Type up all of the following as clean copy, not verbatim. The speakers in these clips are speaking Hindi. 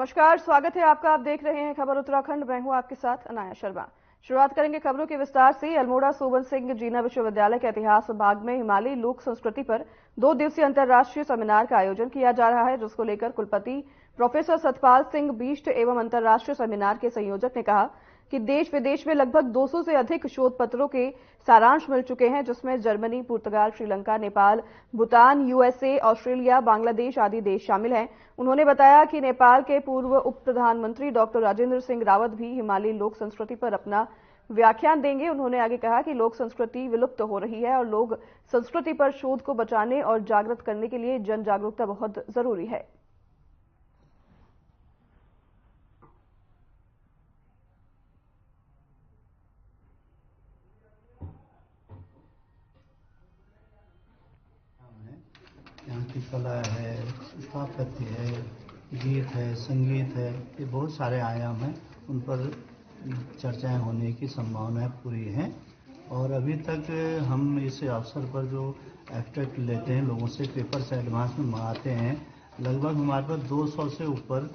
नमस्कार, स्वागत है आपका। आप देख रहे हैं खबर उत्तराखंड। मैं हूं आपके साथ अनाया शर्मा। शुरुआत करेंगे खबरों के विस्तार से। अल्मोड़ा सोबन सिंह जीना विश्वविद्यालय के इतिहास विभाग में हिमालयी लोक संस्कृति पर 2 दिवसीय अंतर्राष्ट्रीय सेमिनार का आयोजन किया जा रहा है, जिसको लेकर कुलपति प्रोफेसर सतपाल सिंह बिष्ट एवं अंतर्राष्ट्रीय सेमिनार के संयोजक ने कहा कि देश विदेश में लगभग 200 से अधिक शोध पत्रों के सारांश मिल चुके हैं, जिसमें जर्मनी, पुर्तगाल, श्रीलंका, नेपाल, भूटान, यूएसए, ऑस्ट्रेलिया, बांग्लादेश आदि देश शामिल हैं। उन्होंने बताया कि नेपाल के पूर्व उप प्रधानमंत्री डॉक्टर राजेंद्र सिंह रावत भी हिमालयी लोक संस्कृति पर अपना व्याख्यान देंगे। उन्होंने आगे कहा कि लोक संस्कृति विलुप्त हो रही है और लोक संस्कृति पर शोध को बचाने और जागृत करने के लिए जन जागरूकता बहुत जरूरी है। यहाँ की कला है, स्थापत्य है, गीत है, संगीत है, ये बहुत सारे आयाम हैं, उन पर चर्चाएं होने की संभावनाएं पूरी हैं। और अभी तक हम इस अवसर पर जो एब्स्ट्रैक्ट लेते हैं, लोगों से पेपर से एडवांस में मंगाते हैं, लगभग हमारे पास 200 से ऊपर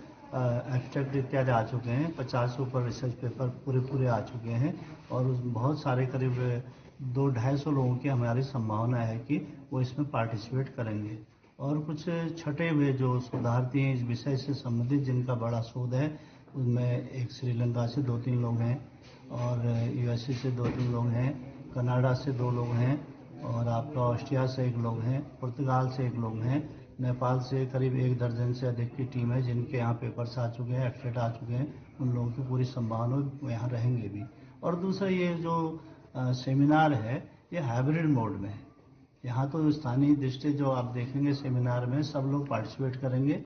एब्स्ट्रैक्ट इत्यादि आ चुके हैं। 50 से ऊपर रिसर्च पेपर पूरे आ चुके हैं और बहुत सारे करीब 200-250 लोगों की हमारी संभावना है कि वो इसमें पार्टिसिपेट करेंगे। और कुछ छटे हुए जो शोधार्थी हैं इस विषय से संबंधित, जिनका बड़ा शोध है, उनमें एक श्रीलंका से 2-3 लोग हैं और यूएसए से 2-3 लोग हैं, कनाडा से 2 लोग हैं और आपका ऑस्ट्रिया से 1 लोग हैं, पुर्तगाल से 1 लोग हैं, नेपाल से करीब 1 दर्जन से अधिक की टीम है जिनके यहाँ पेपर्स आ चुके हैं, एब्स्ट्रैक्ट आ चुके हैं। उन लोगों की पूरी संभावना यहाँ रहेंगे भी। और दूसरा, ये जो सेमिनार है ये हाइब्रिड मोड में है। यहाँ तो स्थानीय दृष्टि जो आप देखेंगे सेमिनार में, सब लोग पार्टिसिपेट करेंगे।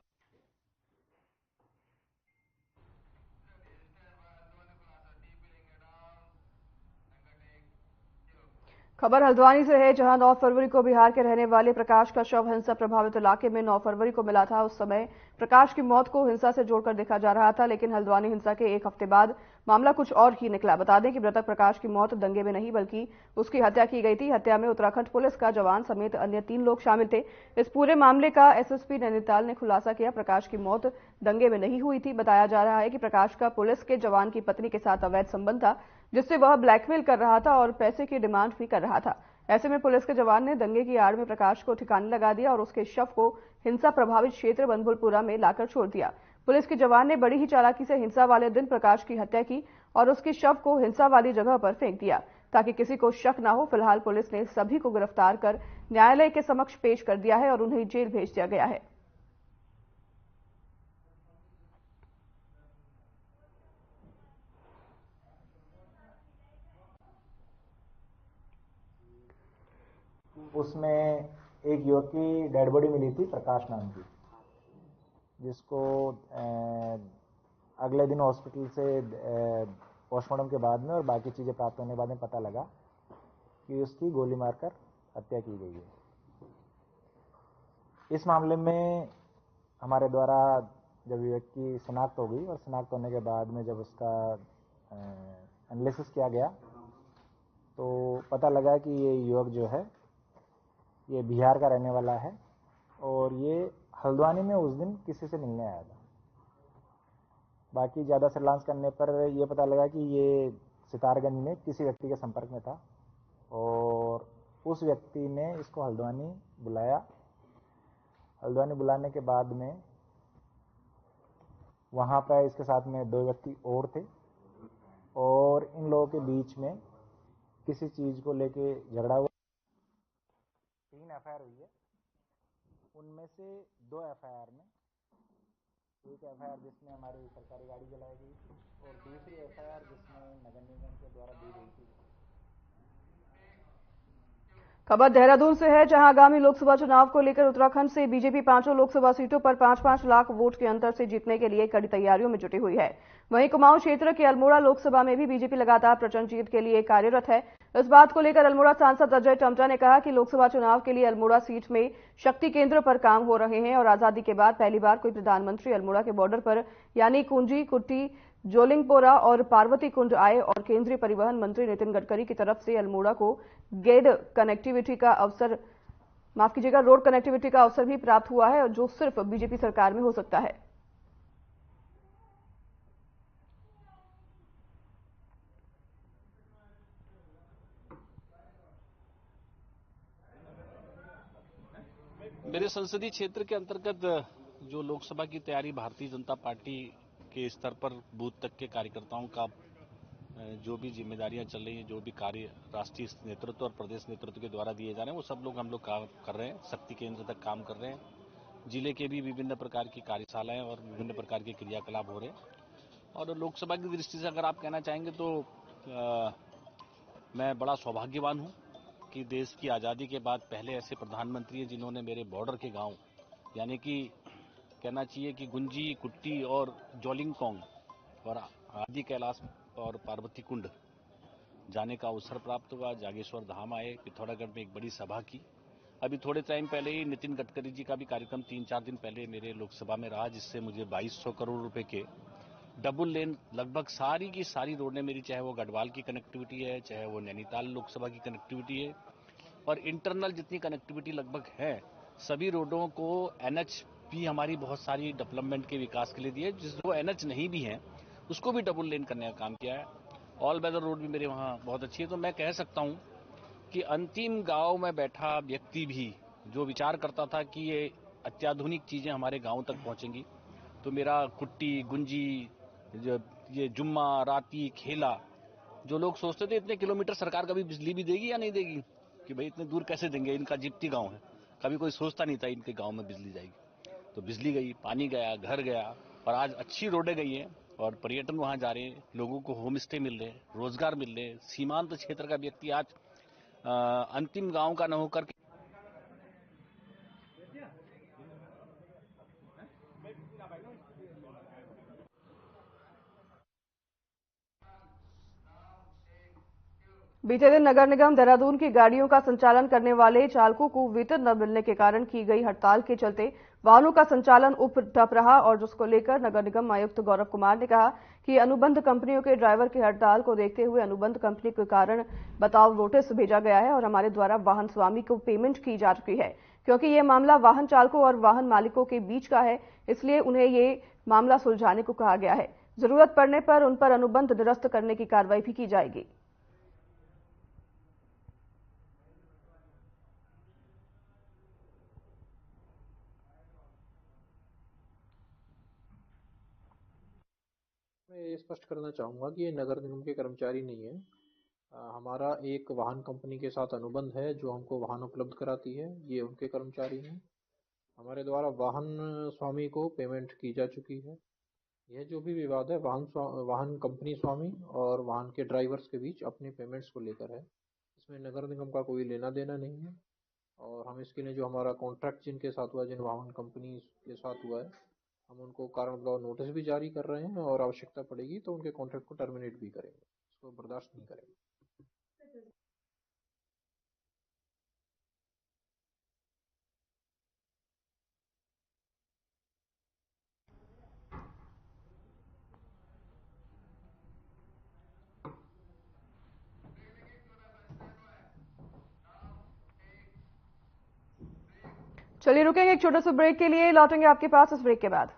खबर हल्द्वानी से है, जहां 9 फरवरी को बिहार के रहने वाले प्रकाश का शव हिंसा प्रभावित इलाके में 9 फरवरी को मिला था। उस समय प्रकाश की मौत को हिंसा से जोड़कर देखा जा रहा था, लेकिन हल्द्वानी हिंसा के 1 हफ्ते बाद मामला कुछ और ही निकला। बता दें कि मृतक प्रकाश की मौत दंगे में नहीं बल्कि उसकी हत्या की गई थी। हत्या में उत्तराखंड पुलिस का जवान समेत अन्य 3 लोग शामिल थे। इस पूरे मामले का एसएसपी नैनीताल ने खुलासा किया। प्रकाश की मौत दंगे में नहीं हुई थी। बताया जा रहा है कि प्रकाश का पुलिस के जवान की पत्नी के साथ अवैध संबंध था, जिससे वह ब्लैकमेल कर रहा था और पैसे की डिमांड भी कर रहा था। ऐसे में पुलिस के जवान ने दंगे की आड़ में प्रकाश को ठिकाने लगा दिया और उसके शव को हिंसा प्रभावित क्षेत्र बनभुलपुरा में लाकर छोड़ दिया। पुलिस के जवान ने बड़ी ही चालाकी से हिंसा वाले दिन प्रकाश की हत्या की और उसके शव को हिंसा वाली जगह पर फेंक दिया ताकि किसी को शक न हो। फिलहाल पुलिस ने सभी को गिरफ्तार कर न्यायालय के समक्ष पेश कर दिया है और उन्हें जेल भेज दिया गया है। उसमें एक युवक की डेड बॉडी मिली थी, प्रकाश नाम की, जिसको अगले दिन हॉस्पिटल से पोस्टमार्टम के बाद में और बाकी चीज़ें प्राप्त होने के बाद में पता लगा कि उसकी गोली मारकर हत्या की गई है। इस मामले में हमारे द्वारा जब युवक की शिनाख्त हो गई और शिनाख्त होने के बाद में जब उसका एनालिसिस किया गया तो पता लगा कि ये युवक जो है ये बिहार का रहने वाला है और ये हल्द्वानी में उस दिन किसी से मिलने आया था। बाकी ज़्यादा सर्विलांस करने पर यह पता लगा कि ये सितारगंज में किसी व्यक्ति के संपर्क में था और उस व्यक्ति ने इसको हल्द्वानी बुलाया। हल्द्वानी बुलाने के बाद में वहाँ पर इसके साथ में 2 व्यक्ति और थे और इन लोगों के बीच में किसी चीज़ को लेके झगड़ा हुआ। 3 एफआईआर हुई है, उनमें से 2 एफआईआर में, एक एफआईआर जिसमें हमारी सरकारी गाड़ी जलाई गई और दूसरी एफआईआर जिसमें नगर निगम के द्वारा दी गई थी। खबर देहरादून से है, जहां आगामी लोकसभा चुनाव को लेकर उत्तराखंड से बीजेपी 5 लोकसभा सीटों पर 5-5 लाख वोट के अंतर से जीतने के लिए कड़ी तैयारियों में जुटी हुई है। वहीं कुमाऊं क्षेत्र के अल्मोड़ा लोकसभा में भी बीजेपी लगातार प्रचंड जीत के लिए कार्यरत है। इस बात को लेकर अल्मोड़ा सांसद अजय टमटा ने कहा कि लोकसभा चुनाव के लिए अल्मोड़ा सीट में शक्ति केंद्र पर काम हो रहे हैं और आजादी के बाद पहली बार कोई प्रधानमंत्री अल्मोड़ा के बॉर्डर पर यानी कुंजी, कुट्टी, जोलिंगपोरा और पार्वती कुंड आए और केंद्रीय परिवहन मंत्री नितिन गडकरी की तरफ से अल्मोड़ा को रोड कनेक्टिविटी का अवसर भी प्राप्त हुआ है, जो सिर्फ बीजेपी सरकार में हो सकता है। मेरे संसदीय क्षेत्र के अंतर्गत जो लोकसभा की तैयारी भारतीय जनता पार्टी के स्तर पर बूथ तक के कार्यकर्ताओं का जो भी जिम्मेदारियां चल रही हैं, जो भी कार्य राष्ट्रीय नेतृत्व और प्रदेश नेतृत्व के द्वारा दिए जा रहे हैं, वो सब लोग हम लोग काम कर रहे हैं, शक्ति केंद्र तक काम कर रहे हैं। जिले के भी विभिन्न प्रकार की कार्यशालाएं और विभिन्न प्रकार के क्रियाकलाप हो रहे हैं। और लोकसभा की दृष्टि से अगर आप कहना चाहेंगे तो मैं बड़ा सौभाग्यवान हूं कि देश की आज़ादी के बाद पहले ऐसे प्रधानमंत्री हैं जिन्होंने मेरे बॉर्डर के गांव यानी कि कहना चाहिए कि गुंजी, कुट्टी और जोलिंगकोंग और आदि कैलाश और पार्वती कुंड जाने का अवसर प्राप्त हुआ। जागेश्वर धाम आए, पिथौरागढ़ में एक बड़ी सभा की। अभी थोड़े टाइम पहले ही नितिन गडकरी जी का भी कार्यक्रम 3-4 दिन पहले मेरे लोकसभा में रहा, जिससे मुझे 2200 करोड़ रुपए के डबल लेन लगभग सारी की सारी रोडें मेरी, चाहे वो गढ़वाल की कनेक्टिविटी है, चाहे वो नैनीताल लोकसभा की कनेक्टिविटी है और इंटरनल जितनी कनेक्टिविटी लगभग है, सभी रोडों को एनएच भी हमारी बहुत सारी डेवलपमेंट के विकास के लिए दी है। जो एनएच नहीं भी है उसको भी डबल लेन करने का काम किया है। ऑल वेदर रोड भी मेरे वहाँ बहुत अच्छी है। तो मैं कह सकता हूँ कि अंतिम गांव में बैठा व्यक्ति भी जो विचार करता था कि ये अत्याधुनिक चीजें हमारे गांव तक पहुंचेंगी, तो मेरा कुट्टी, गुंजी, ये जुम्मा, राती, खेला, जो लोग सोचते थे इतने किलोमीटर सरकार कभी बिजली भी देगी या नहीं देगी, कि भाई इतने दूर कैसे देंगे, इनका जिप्ती गांव है, कभी कोई सोचता नहीं था इनके गांव में बिजली जाएगी। तो बिजली गई, पानी गया, घर गया और आज अच्छी रोडें गई हैं और पर्यटन वहां जा रहे हैं, लोगों को होम स्टे मिल रहे हैं, रोजगार मिल रहे हैं। सीमांत क्षेत्र का व्यक्ति आज अंतिम गांव का न होकर के बीते दिन नगर निगम देहरादून की गाड़ियों का संचालन करने वाले चालकों को वेतन न मिलने के कारण की गई हड़ताल के चलते वाहनों का संचालन उप ठप रहा और जिसको लेकर नगर निगम आयुक्त गौरव कुमार ने कहा कि अनुबंध कंपनियों के ड्राइवर की हड़ताल को देखते हुए अनुबंध कंपनी के कारण बताओ नोटिस भेजा गया है और हमारे द्वारा वाहन स्वामी को पेमेंट की जा चुकी है। क्योंकि ये मामला वाहन चालकों और वाहन मालिकों के बीच का है, इसलिए उन्हें ये मामला सुलझाने को कहा गया है। जरूरत पड़ने पर उन पर अनुबंध निरस्त करने की कार्रवाई भी की जाएगी। मैं ये स्पष्ट करना चाहूँगा कि ये नगर निगम के कर्मचारी नहीं है। हमारा एक वाहन कंपनी के साथ अनुबंध है जो हमको वाहन उपलब्ध कराती है, ये उनके कर्मचारी हैं। हमारे द्वारा वाहन स्वामी को पेमेंट की जा चुकी है। यह जो भी विवाद है वाहन कंपनी स्वामी और वाहन के ड्राइवर्स के बीच अपने पेमेंट्स को लेकर है। इसमें नगर निगम का कोई लेना देना नहीं है और हम इसके लिए जो हमारा कॉन्ट्रैक्ट जिनके साथ हुआ, जिन वाहन कंपनी के साथ हुआ है, हम उनको कारण बताओ नोटिस भी जारी कर रहे हैं और आवश्यकता पड़ेगी तो उनके कॉन्ट्रैक्ट को टर्मिनेट भी करेंगे। इसको बर्दाश्त नहीं करेंगे। चलिए रुकेंगे एक छोटे से ब्रेक के लिए, लौटेंगे आपके पास इस ब्रेक के बाद।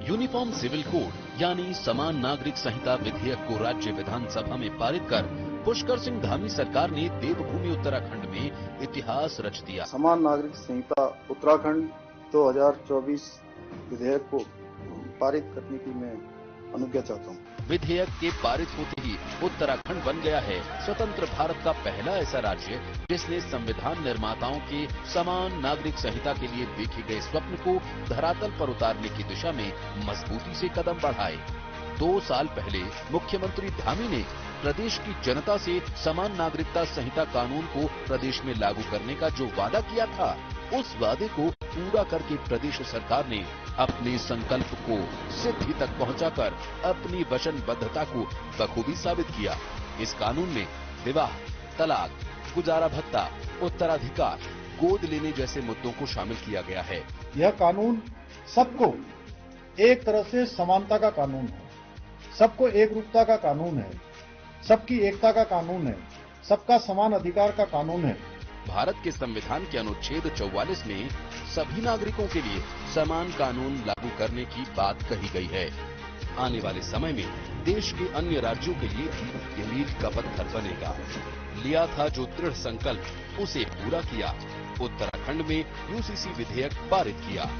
यूनिफॉर्म सिविल कोड यानी समान नागरिक संहिता विधेयक को राज्य विधानसभा में पारित कर पुष्कर सिंह धामी सरकार ने देवभूमि उत्तराखंड में इतिहास रच दिया। समान नागरिक संहिता उत्तराखंड 2024 विधेयक को पारित करने की मैं अनुज्ञा चाहता हूँ। विधेयक के पारित होते ही उत्तराखंड बन गया है स्वतंत्र भारत का पहला ऐसा राज्य जिसने संविधान निर्माताओं के समान नागरिक संहिता के लिए देखे गए स्वप्न को धरातल पर उतारने की दिशा में मजबूती से कदम बढ़ाए। 2 साल पहले मुख्यमंत्री धामी ने प्रदेश की जनता से समान नागरिकता संहिता कानून को प्रदेश में लागू करने का जो वादा किया था, उस वादे को पूरा करके प्रदेश सरकार ने अपने संकल्प को सिद्धि तक पहुंचाकर अपनी वचनबद्धता को बखूबी साबित किया। इस कानून में विवाह, तलाक, गुजारा भत्ता, उत्तराधिकार, गोद लेने जैसे मुद्दों को शामिल किया गया है। यह कानून सबको एक तरह से समानता का कानून है, सबको एक रूपता का कानून है, सबकी एकता का कानून है, सबका समान अधिकार का कानून है। भारत के संविधान के अनुच्छेद 44 में सभी नागरिकों के लिए समान कानून लागू करने की बात कही गई है। आने वाले समय में देश के अन्य राज्यों के लिए भी ये मील का पत्थर बनेगा। लिया था जो दृढ़ संकल्प, उसे पूरा किया। उत्तराखंड में यूसीसी विधेयक पारित किया।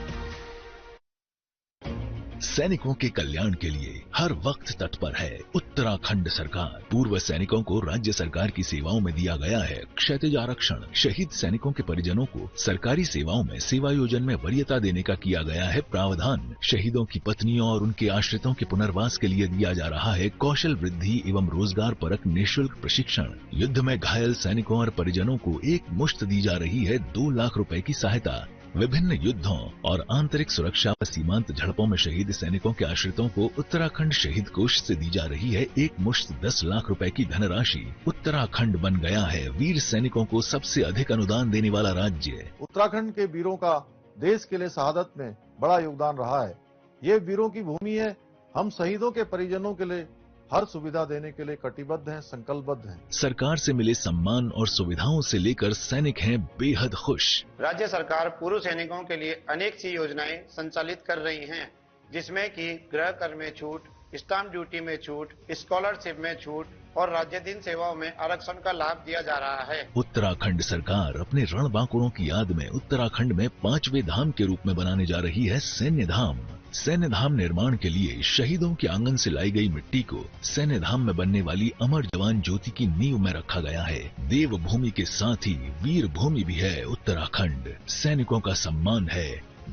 सैनिकों के कल्याण के लिए हर वक्त तत्पर है उत्तराखंड सरकार। पूर्व सैनिकों को राज्य सरकार की सेवाओं में दिया गया है क्षैतिज आरक्षण। शहीद सैनिकों के परिजनों को सरकारी सेवाओं में सेवायोजन में वरीयता देने का किया गया है प्रावधान। शहीदों की पत्नियों और उनके आश्रितों के पुनर्वास के लिए दिया जा रहा है कौशल वृद्धि एवं रोजगार परक निःशुल्क प्रशिक्षण। युद्ध में घायल सैनिकों और परिजनों को एक मुश्त दी जा रही है 2 लाख रुपए की सहायता। विभिन्न युद्धों और आंतरिक सुरक्षा व सीमांत झड़पों में शहीद सैनिकों के आश्रितों को उत्तराखंड शहीद कोष से दी जा रही है एक मुश्त 10 लाख रुपए की धनराशि। उत्तराखंड बन गया है वीर सैनिकों को सबसे अधिक अनुदान देने वाला राज्य। उत्तराखंड के वीरों का देश के लिए शहादत में बड़ा योगदान रहा है। ये वीरों की भूमि है। हम शहीदों के परिजनों के लिए हर सुविधा देने के लिए कटिबद्ध हैं, संकल्पबद्ध हैं। सरकार से मिले सम्मान और सुविधाओं से लेकर सैनिक हैं बेहद खुश। राज्य सरकार पूर्व सैनिकों के लिए अनेक सी योजनाएं संचालित कर रही हैं, जिसमें कि गृह कर में छूट, स्टाम्प ड्यूटी में छूट, स्कॉलरशिप में छूट और राज्य दिन सेवाओं में आरक्षण का लाभ दिया जा रहा है। उत्तराखंड सरकार अपने रणबांकुरों की याद में उत्तराखंड में 5वें धाम के रूप में बनाने जा रही है सैन्य धाम। सैन्य धाम निर्माण के लिए शहीदों के आंगन से लाई गई मिट्टी को सैन्य धाम में बनने वाली अमर जवान ज्योति की नींव में रखा गया है। देव भूमि के साथ ही वीर भूमि भी है उत्तराखंड। सैनिकों का सम्मान है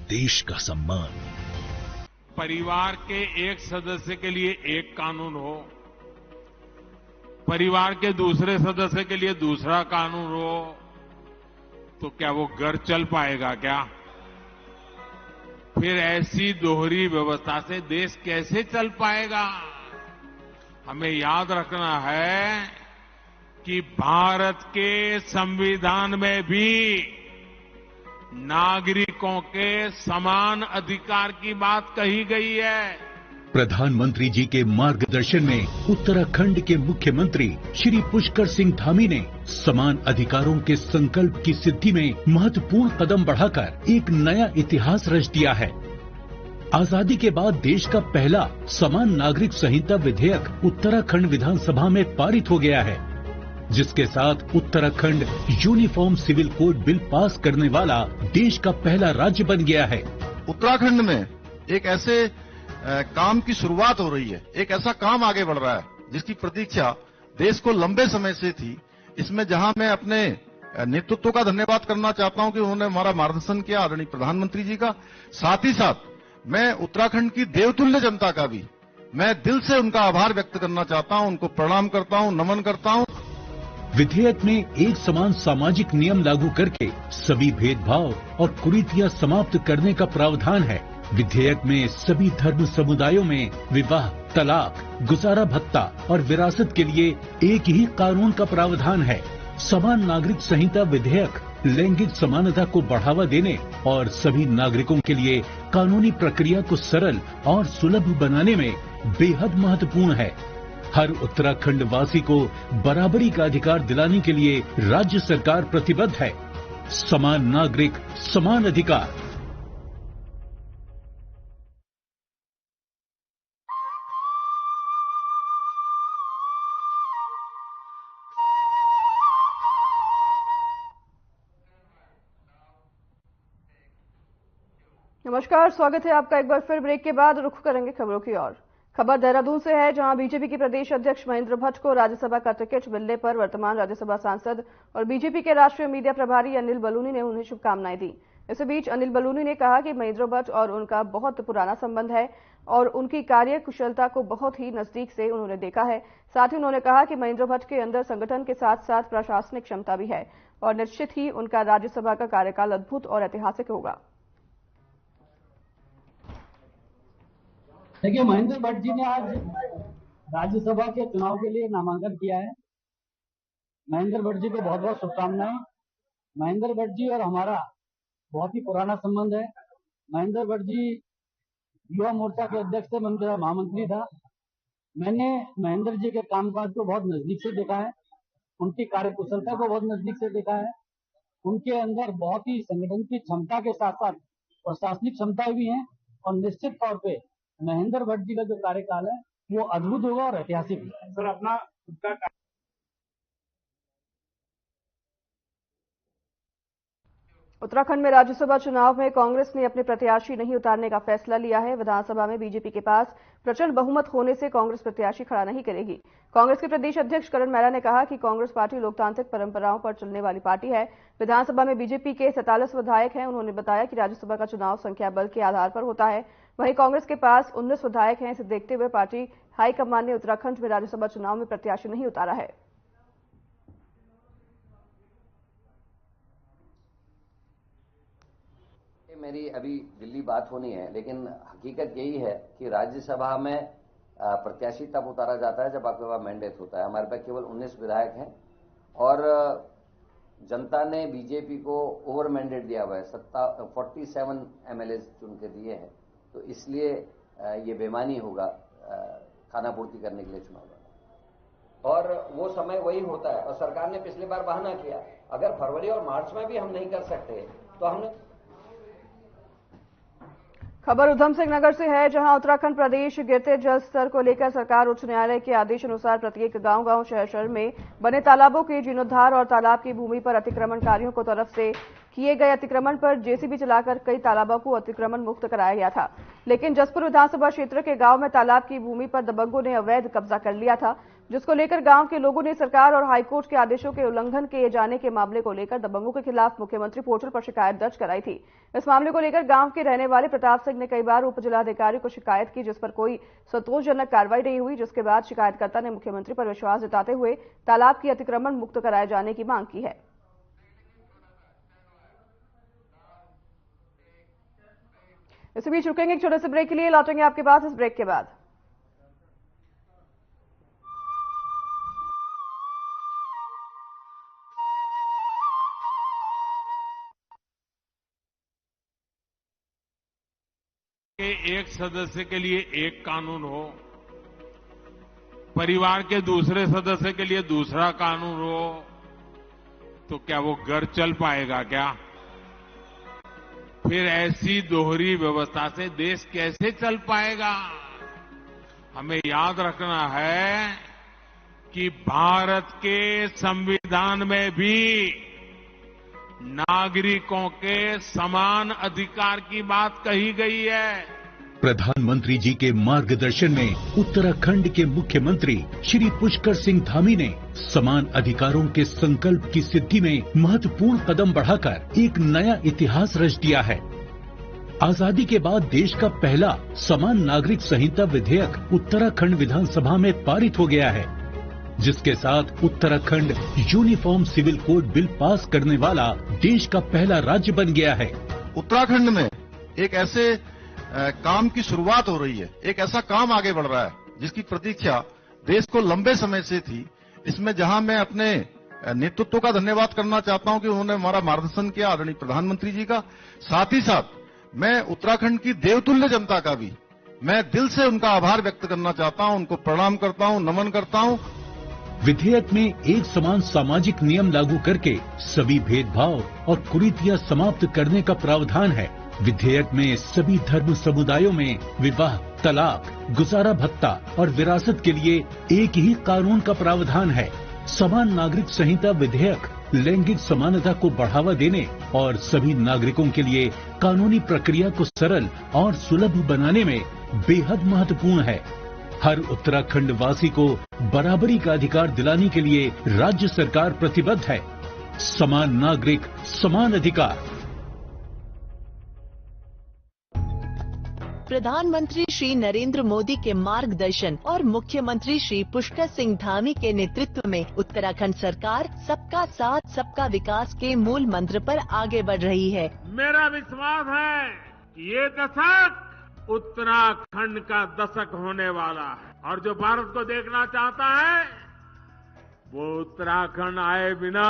देश का सम्मान। परिवार के एक सदस्य के लिए एक कानून हो, परिवार के दूसरे सदस्य के लिए दूसरा कानून हो, तो क्या वो घर चल पाएगा क्या? फिर ऐसी दोहरी व्यवस्था से देश कैसे चल पाएगा? हमें याद रखना है कि भारत के संविधान में भी नागरिकों के समान अधिकार की बात कही गई है। प्रधानमंत्री जी के मार्गदर्शन में उत्तराखंड के मुख्यमंत्री श्री पुष्कर सिंह धामी ने समान अधिकारों के संकल्प की सिद्धि में महत्वपूर्ण कदम बढ़ाकर एक नया इतिहास रच दिया है। आजादी के बाद देश का पहला समान नागरिक संहिता विधेयक उत्तराखंड विधानसभा में पारित हो गया है, जिसके साथ Uttarakhand uniform civil code bill pass करने वाला देश का पहला राज्य बन गया है। उत्तराखंड में एक ऐसे काम की शुरुआत हो रही है, एक ऐसा काम आगे बढ़ रहा है जिसकी प्रतीक्षा देश को लंबे समय से थी। इसमें जहां मैं अपने नेतृत्व का धन्यवाद करना चाहता हूं कि उन्होंने हमारा मार्गदर्शन किया, आदरणीय प्रधानमंत्री जी का, साथ ही साथ मैं उत्तराखंड की देवतुल्य जनता का भी मैं दिल से उनका आभार व्यक्त करना चाहता हूं, उनको प्रणाम करता हूं, नमन करता हूं। विधेयक में एक समान सामाजिक नियम लागू करके सभी भेदभाव और कुरीतियां समाप्त करने का प्रावधान है। विधेयक में सभी धर्म समुदायों में विवाह, तलाक, गुजारा भत्ता और विरासत के लिए एक ही कानून का प्रावधान है। समान नागरिक संहिता विधेयक लैंगिक समानता को बढ़ावा देने और सभी नागरिकों के लिए कानूनी प्रक्रिया को सरल और सुलभ बनाने में बेहद महत्वपूर्ण है। हर उत्तराखंड वासी को बराबरी का अधिकार दिलाने के लिए राज्य सरकार प्रतिबद्ध है। समान नागरिक, समान अधिकार। नमस्कार, स्वागत है आपका एक बार फिर। ब्रेक के बाद रुख करेंगे खबरों की ओर। खबर देहरादून से है, जहां बीजेपी के प्रदेश अध्यक्ष महेंद्र भट्ट को राज्यसभा का टिकट मिलने पर वर्तमान राज्यसभा सांसद और बीजेपी के राष्ट्रीय मीडिया प्रभारी अनिल बलूनी ने उन्हें शुभकामनाएं दी। इसी बीच अनिल बलूनी ने कहा कि महेंद्र भट्ट और उनका बहुत पुराना संबंध है और उनकी कार्य कुशलता को बहुत ही नजदीक से उन्होंने देखा है। साथ ही उन्होंने कहा कि महेंद्र भट्ट के अंदर संगठन के साथ साथ प्रशासनिक क्षमता भी है और निश्चित ही उनका राज्यसभा का कार्यकाल अद्भुत और ऐतिहासिक होगा। देखिए, महेंद्र भट्ट जी ने आज राज्यसभा के चुनाव के लिए नामांकन किया है। महेंद्र भट्ट जी को बहुत बहुत शुभकामनाएं। महेंद्र भट्ट जी और हमारा बहुत ही पुराना संबंध है। महेंद्र भट्ट जी युवा मोर्चा के अध्यक्ष थे, मैं उनका महामंत्री था। मैंने महेंद्र जी के कामकाज को बहुत नजदीक से देखा है, उनकी कार्यकुशलता को बहुत नजदीक से देखा है। उनके अंदर बहुत ही संगठन की क्षमता के साथ साथ प्रशासनिक क्षमता भी है और निश्चित तौर पे महेंद्र भट्ट जी का जो कार्यकाल है वो अद्भुत होगा और ऐतिहासिक होगा। सर अपना खुद का उत्तराखंड में राज्यसभा चुनाव में कांग्रेस ने अपने प्रत्याशी नहीं उतारने का फैसला लिया है। विधानसभा में बीजेपी के पास प्रचंड बहुमत होने से कांग्रेस प्रत्याशी खड़ा नहीं करेगी। कांग्रेस के प्रदेश अध्यक्ष करण मैला ने कहा कि कांग्रेस पार्टी लोकतांत्रिक परंपराओं पर चलने वाली पार्टी है। विधानसभा में बीजेपी के 47 विधायक हैं। उन्होंने बताया कि राज्यसभा का चुनाव संख्या बल के आधार पर होता है। वहीं कांग्रेस के पास 19 विधायक हैं। इसे देखते हुए पार्टी हाईकमान ने उत्तराखंड में राज्यसभा चुनाव में प्रत्याशी नहीं उतारा है। मेरी अभी दिल्ली बात होनी है, लेकिन हकीकत यही है कि राज्यसभा में प्रत्याशी तब उतारा जाता है जब आपके पास मैंडेट होता है। हमारे पास केवल 19 विधायक हैं और जनता ने बीजेपी को ओवर मैंडेट दिया हुआ है। 47 एमएलए चुन के दिए हैं, तो इसलिए ये बेईमानी होगा खानापूर्ति करने के लिए चुनाव। और वो समय वही होता है और सरकार ने पिछली बार बहाना किया, अगर फरवरी और मार्च में भी हम नहीं कर सकते तो हमने। खबर उधम सिंह नगर से है, जहां उत्तराखंड प्रदेश गिरते जल स्तर को लेकर सरकार उच्च न्यायालय के आदेश अनुसार प्रत्येक गांव-गांव, शहर-शहर में बने तालाबों के जीर्णोद्धार और तालाब की भूमि पर अतिक्रमणकारियों को तरफ से किए गए अतिक्रमण पर जेसीबी चलाकर कई तालाबों को अतिक्रमण मुक्त कराया गया था। लेकिन जसपुर विधानसभा क्षेत्र के गांव में तालाब की भूमि पर दबंगों ने अवैध कब्जा कर लिया था, जिसको लेकर गांव के लोगों ने सरकार और हाईकोर्ट के आदेशों के उल्लंघन किए जाने के मामले को लेकर दबंगों के खिलाफ मुख्यमंत्री पोर्टल पर शिकायत दर्ज कराई थी। इस मामले को लेकर गांव के रहने वाले प्रताप सिंह ने कई बार उप जिलाधिकारी को शिकायत की, जिस पर कोई संतोषजनक कार्रवाई नहीं हुई, जिसके बाद शिकायतकर्ता ने मुख्यमंत्री पर विश्वास जताते हुए तालाब की अतिक्रमण मुक्त कराए जाने की मांग की है। इसी बीच रुकेंगे एक छोटे से ब्रेक के लिए, लौटेंगे आपके पास इस ब्रेक के बाद। एक सदस्य के लिए एक कानून हो, परिवार के दूसरे सदस्य के लिए दूसरा कानून हो, तो क्या वो घर चल पाएगा क्या? फिर ऐसी दोहरी व्यवस्था से देश कैसे चल पाएगा? हमें याद रखना है कि भारत के संविधान में भी नागरिकों के समान अधिकार की बात कही गई है। प्रधानमंत्री जी के मार्गदर्शन में उत्तराखंड के मुख्यमंत्री श्री पुष्कर सिंह धामी ने समान अधिकारों के संकल्प की सिद्धि में महत्वपूर्ण कदम बढ़ाकर एक नया इतिहास रच दिया है। आजादी के बाद देश का पहला समान नागरिक संहिता विधेयक उत्तराखंड विधानसभा में पारित हो गया है, जिसके साथ Uttarakhand uniform civil code bill pass करने वाला देश का पहला राज्य बन गया है। उत्तराखंड में एक ऐसे काम की शुरुआत हो रही है, एक ऐसा काम आगे बढ़ रहा है जिसकी प्रतीक्षा देश को लंबे समय से थी। इसमें जहां मैं अपने नेतृत्व का धन्यवाद करना चाहता हूं कि उन्होंने हमारा मार्गदर्शन किया, आदरणीय प्रधानमंत्री जी का, साथ ही साथ मैं उत्तराखंड की देवतुल्य जनता का भी मैं दिल से उनका आभार व्यक्त करना चाहता हूं, उनको प्रणाम करता हूं, नमन करता हूं। विधेयक में एक समान सामाजिक नियम लागू करके सभी भेदभाव और कुरीतियां समाप्त करने का प्रावधान है। विधेयक में सभी धर्म समुदायों में विवाह, तलाक, गुजारा भत्ता और विरासत के लिए एक ही कानून का प्रावधान है। समान नागरिक संहिता विधेयक लैंगिक समानता को बढ़ावा देने और सभी नागरिकों के लिए कानूनी प्रक्रिया को सरल और सुलभ बनाने में बेहद महत्वपूर्ण है। हर उत्तराखंड वासी को बराबरी का अधिकार दिलाने के लिए राज्य सरकार प्रतिबद्ध है। समान नागरिक, समान अधिकार। प्रधानमंत्री श्री नरेंद्र मोदी के मार्गदर्शन और मुख्यमंत्री श्री पुष्कर सिंह धामी के नेतृत्व में उत्तराखंड सरकार सबका साथ सबका विकास के मूल मंत्र पर आगे बढ़ रही है। मेरा विश्वास है कि ये दशक उत्तराखंड का दशक होने वाला है और जो भारत को देखना चाहता है वो उत्तराखंड आए बिना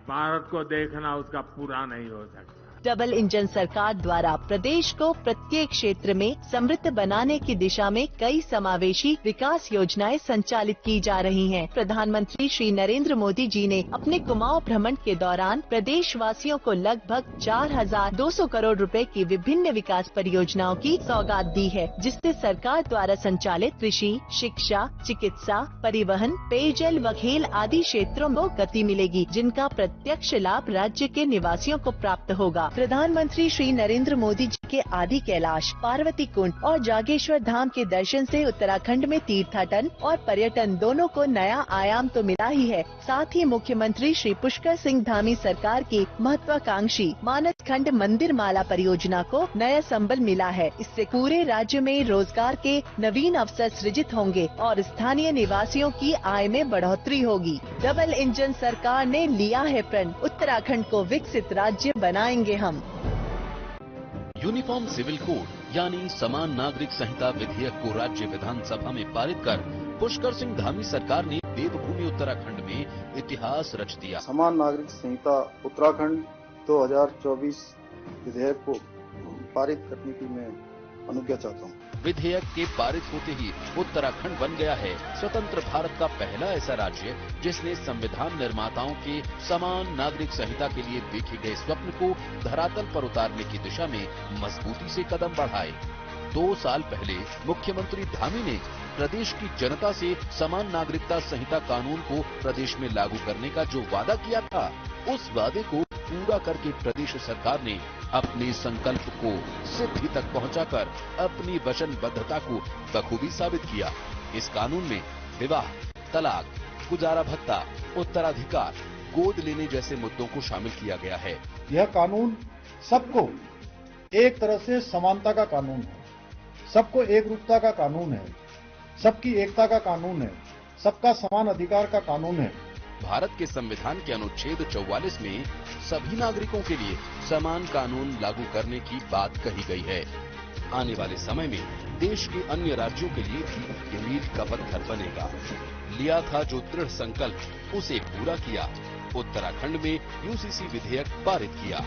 भारत को देखना उसका पूरा नहीं हो सकता। डबल इंजन सरकार द्वारा प्रदेश को प्रत्येक क्षेत्र में समृद्ध बनाने की दिशा में कई समावेशी विकास योजनाएं संचालित की जा रही हैं। प्रधानमंत्री श्री नरेंद्र मोदी जी ने अपने कुमाऊं भ्रमण के दौरान प्रदेश वासियों को लगभग 4,200 करोड़ रुपए की विभिन्न विकास परियोजनाओं की सौगात दी है, जिससे सरकार द्वारा संचालित कृषि, शिक्षा, चिकित्सा, परिवहन, पेयजल व खेल आदि क्षेत्रों को गति मिलेगी, जिनका प्रत्यक्ष लाभ राज्य के निवासियों को प्राप्त होगा। प्रधानमंत्री श्री नरेंद्र मोदी जी के आदि कैलाश, पार्वती कुंड और जागेश्वर धाम के दर्शन से उत्तराखंड में तीर्थाटन और पर्यटन दोनों को नया आयाम तो मिला ही है, साथ ही मुख्यमंत्री श्री पुष्कर सिंह धामी सरकार की महत्वाकांक्षी मानस खंड मंदिर माला परियोजना को नया संबल मिला है। इससे पूरे राज्य में रोजगार के नवीन अवसर सृजित होंगे और स्थानीय निवासियों की आय में बढ़ोतरी होगी। डबल इंजन सरकार ने लिया है प्रण, उत्तराखंड को विकसित राज्य बनाएंगे हम। यूनिफॉर्म सिविल कोड यानी समान नागरिक संहिता विधेयक को राज्य विधानसभा में पारित कर पुष्कर सिंह धामी सरकार ने देवभूमि उत्तराखंड में इतिहास रच दिया। समान नागरिक संहिता उत्तराखंड 2024 विधेयक को पारित करने की मैं अनुज्ञा चाहता हूँ। विधेयक के पारित होते ही उत्तराखंड बन गया है स्वतंत्र भारत का पहला ऐसा राज्य जिसने संविधान निर्माताओं के समान नागरिक संहिता के लिए देखे गए स्वप्न को धरातल पर उतारने की दिशा में मजबूती से कदम बढ़ाए। 2 साल पहले मुख्यमंत्री धामी ने प्रदेश की जनता से समान नागरिकता संहिता कानून को प्रदेश में लागू करने का जो वादा किया था, उस वादे को पूरा करके प्रदेश सरकार ने अपने संकल्प को सिद्धि तक पहुंचाकर अपनी वचनबद्धता को बखूबी साबित किया। इस कानून में विवाह, तलाक, गुजारा भत्ता, उत्तराधिकार, गोद लेने जैसे मुद्दों को शामिल किया गया है। यह कानून सबको एक तरह से समानता का कानून है, सबको एक रूपता का कानून है, सबकी एकता का कानून है, सबका समान अधिकार का कानून है। भारत के संविधान के अनुच्छेद 44 में सभी नागरिकों के लिए समान कानून लागू करने की बात कही गई है। आने वाले समय में देश के अन्य राज्यों के लिए भी ये मील का पत्थर बनेगा। लिया था जो दृढ़ संकल्प, उसे पूरा किया। उत्तराखंड में यूसीसी विधेयक पारित किया।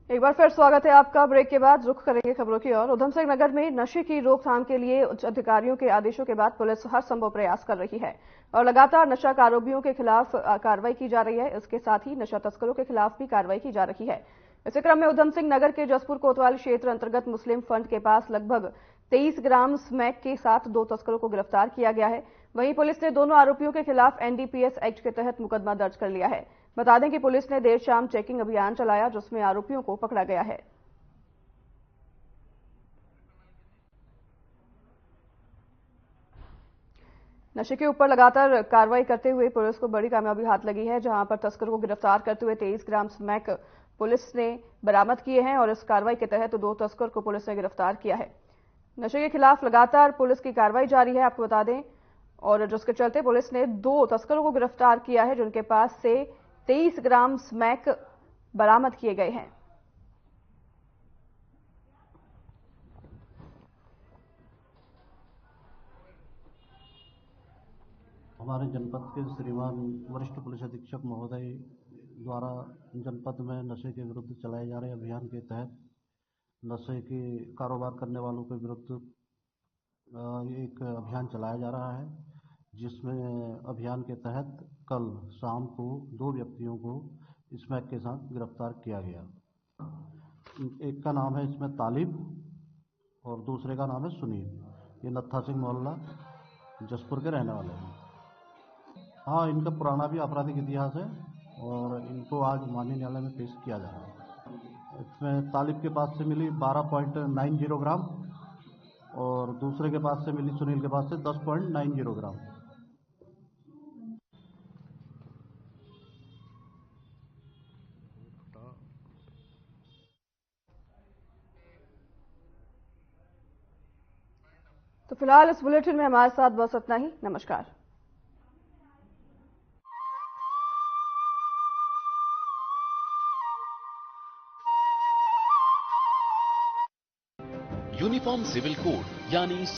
एक बार फिर स्वागत है आपका। ब्रेक के बाद रुख करेंगे खबरों की ओर। उधम सिंह नगर में नशे की रोकथाम के लिए उच्च अधिकारियों के आदेशों के बाद पुलिस हर संभव प्रयास कर रही है और लगातार नशा कारोबियों के खिलाफ कार्रवाई की जा रही है। इसके साथ ही नशा तस्करों के खिलाफ भी कार्रवाई की जा रही है। इसी क्रम में उधम सिंह नगर के जसपुर कोतवाल क्षेत्र अंतर्गत मुस्लिम फंड के पास लगभग 23 ग्राम स्मैक के साथ 2 तस्करों को गिरफ्तार किया गया है। वहीं पुलिस ने दोनों आरोपियों के खिलाफ एनडीपीएस एक्ट के तहत मुकदमा दर्ज कर लिया है। बता दें कि पुलिस ने देर शाम चेकिंग अभियान चलाया, जिसमें आरोपियों को पकड़ा गया है। नशे के ऊपर लगातार कार्रवाई करते हुए पुलिस को बड़ी कामयाबी हाथ लगी है, जहां पर तस्करों को गिरफ्तार करते हुए 23 ग्राम स्मैक पुलिस ने बरामद किए हैं और इस कार्रवाई के तहत 2 तस्कर को पुलिस ने गिरफ्तार किया है। नशे के खिलाफ लगातार पुलिस की कार्रवाई जारी है, आपको बता दें, और जिसके चलते पुलिस ने 2 तस्करों को गिरफ्तार किया है, जिनके पास से 23 ग्राम स्मैक बरामद किए गए हैं। हमारे जनपद के श्रीमान वरिष्ठ पुलिस अधीक्षक महोदय द्वारा जनपद में नशे के विरुद्ध चलाए जा रहे अभियान के तहत नशे के कारोबार करने वालों के विरुद्ध एक अभियान चलाया जा रहा है, जिसमें अभियान के तहत कल शाम को 2 व्यक्तियों को स्मैक के साथ गिरफ्तार किया गया। एक का नाम है इसमें तालिब और दूसरे का नाम है सुनील। ये नत्था सिंह मोहल्ला जसपुर के रहने वाले हैं। हाँ, इनका पुराना भी आपराधिक इतिहास है और इनको आज माननीय न्यायालय में पेश किया जा रहा है। इसमें तालिब के पास से मिली 12.90 ग्राम और दूसरे के पास से मिली सुनील के पास से 10.90 ग्राम। तो फिलहाल इस बुलेटिन में हमारे साथ बस इतना ही। नमस्कार। यूनिफॉर्म सिविल कोड यानी